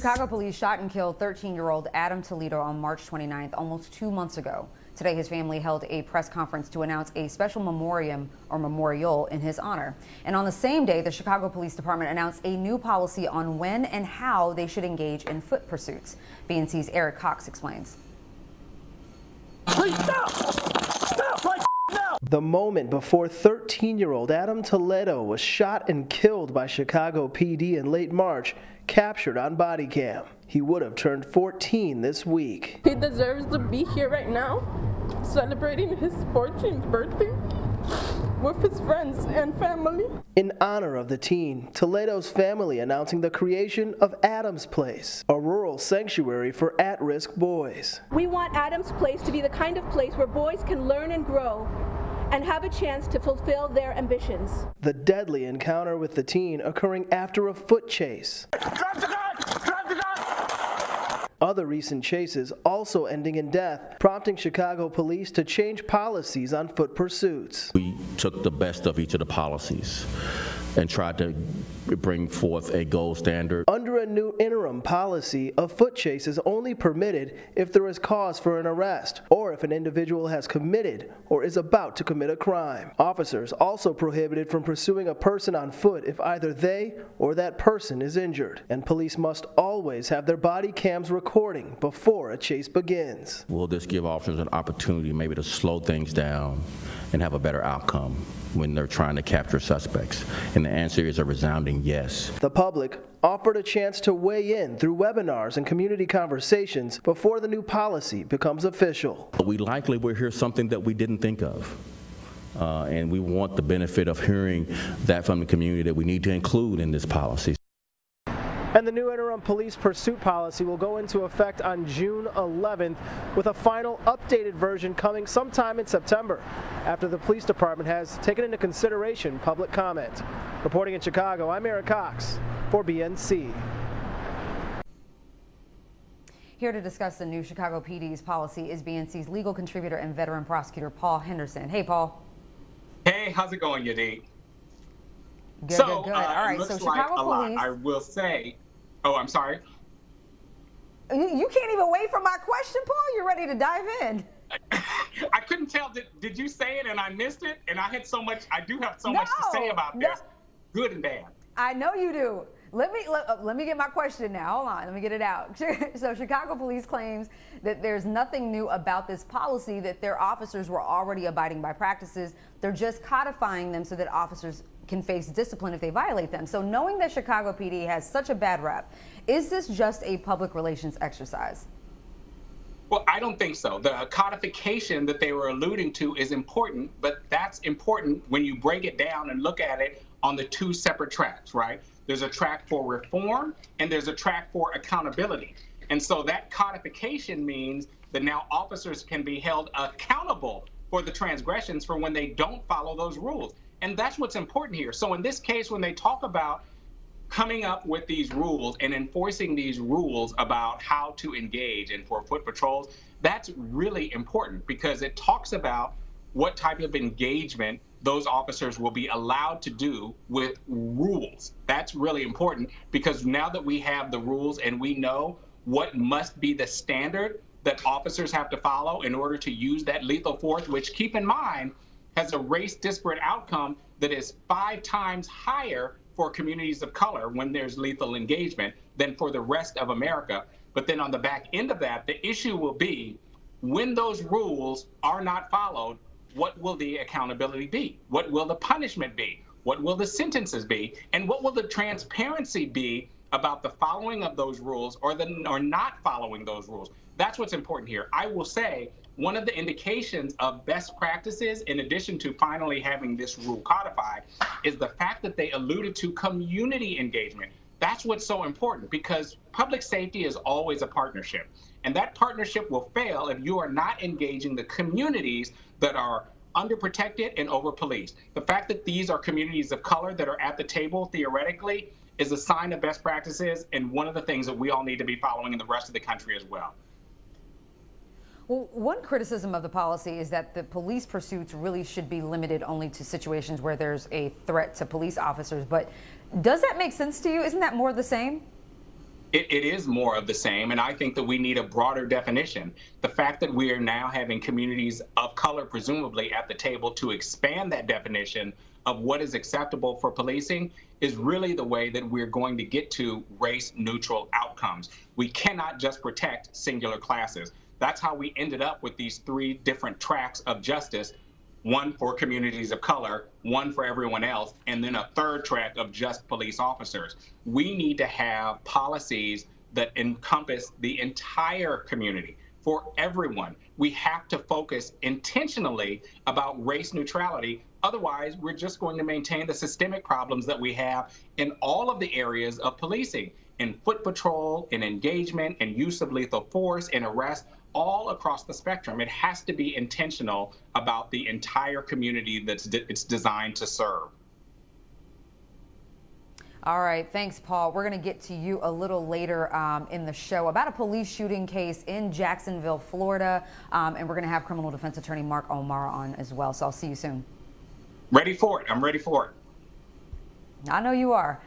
Chicago police shot and killed 13-year-old Adam Toledo on March 29th, almost 2 months ago. Today, his family held a press conference to announce a special memorial in his honor. And on the same day, the Chicago Police Department announced a new policy on when and how they should engage in foot pursuits. BNC's Eric Cox explains. Please stop! Stop right now! The moment before 13-year-old Adam Toledo was shot and killed by Chicago PD in late March, captured on body cam. He would have turned 14 this week. He deserves to be here right now, celebrating his 14th birthday with his friends and family. In honor of the teen, Toledo's family announcing the creation of Adam's Place, a rural sanctuary for at-risk boys. We want Adam's Place to be the kind of place where boys can learn and grow and have a chance to fulfill their ambitions. The deadly encounter with the teen occurring after a foot chase. Drop the gun! Drop the gun! Other recent chases also ending in death, prompting Chicago police to change policies on foot pursuits. We took the best of each of the policies and tried to bring forth a gold standard. Under a new interim policy, a foot chase is only permitted if there is cause for an arrest or if an individual has committed or is about to commit a crime. Officers also prohibited from pursuing a person on foot if either they or that person is injured. And police must always have their body cams recording before a chase begins. Will this give officers an opportunity maybe to slow things down and have a better outcome when they're trying to capture suspects? And the answer is a resounding yes. The public offered a chance to weigh in through webinars and community conversations before the new policy becomes official. We likely will hear something that we didn't think of. And we want the benefit of hearing that from the community that we need to include in this policy. And the new interim police pursuit policy will go into effect on June 11th, with a final updated version coming sometime in September, after the police department has taken into consideration public comment. Reporting in Chicago, I'm Eric Cox for BNC. Here to discuss the new Chicago PD's policy is BNC's legal contributor and veteran prosecutor Paul Henderson. Hey, Paul. Hey, how's it going, Yodit? Good, good. All right, looks so like Chicago police. I will say. Oh, I'm sorry. You can't even wait for my question, Paul. You're ready to dive in. I couldn't tell. Did you say it and I missed it? And I had so much. I do have so much to say about this, good and bad. I know you do. Let me get my question now. Hold on, let me get it out. So Chicago police claims that there's nothing new about this policy, that their officers were already abiding by practices. They're just codifying them so that officers can face discipline if they violate them. So knowing that Chicago PD has such a bad rep, is this just a public relations exercise? Well, I don't think so. The codification that they were alluding to is important, but that's important when you break it down and look at it on the two separate tracks, right? There's a track for reform and there's a track for accountability. And so that codification means that now officers can be held accountable for the transgressions for when they don't follow those rules. And that's what's important here. So in this case, when they talk about coming up with these rules and enforcing these rules about how to engage and for foot patrols, that's really important because it talks about what type of engagement those officers will be allowed to do with rules. That's really important because now that we have the rules and we know what must be the standard that officers have to follow in order to use that lethal force, which, keep in mind, has a race disparate outcome that is 5 times higher for communities of color when there's lethal engagement than for the rest of America. But then on the back end of that, the issue will be when those rules are not followed, what will the accountability be? What will the punishment be? What will the sentences be? And what will the transparency be about the following of those rules or not following those rules? That's what's important here. I will say one of the indications of best practices, in addition to finally having this rule codified, is the fact that they alluded to community engagement. That's what's so important because public safety is always a partnership. And that partnership will fail if you are not engaging the communities that are underprotected and overpoliced. The fact that these are communities of color that are at the table theoretically is a sign of best practices and one of the things that we all need to be following in the rest of the country as well. Well, one criticism of the policy is that the police pursuits really should be limited only to situations where there's a threat to police officers. But does that make sense to you? Isn't that more of the same? It is more of the same, and I think that we need a broader definition. The fact that we are now having communities of color, presumably, at the table to expand that definition of what is acceptable for policing is really the way that we're going to get to race-neutral outcomes. We cannot just protect singular classes. That's how we ended up with these 3 different tracks of justice, one for communities of color, one for everyone else, and then a 3rd track of just police officers. We need to have policies that encompass the entire community for everyone. We have to focus intentionally about race neutrality. Otherwise, we're just going to maintain the systemic problems that we have in all of the areas of policing, in foot patrol, in engagement, in use of lethal force, in arrest, all across the spectrum. It has to be intentional about the entire community that it's designed to serve. All right, thanks, Paul. We're going to get to you a little later in the show about a police shooting case in Jacksonville, Florida, and we're going to have criminal defense attorney Mark O'Mara on as well, so I'll see you soon. Ready for it. I'm ready for it. I know you are.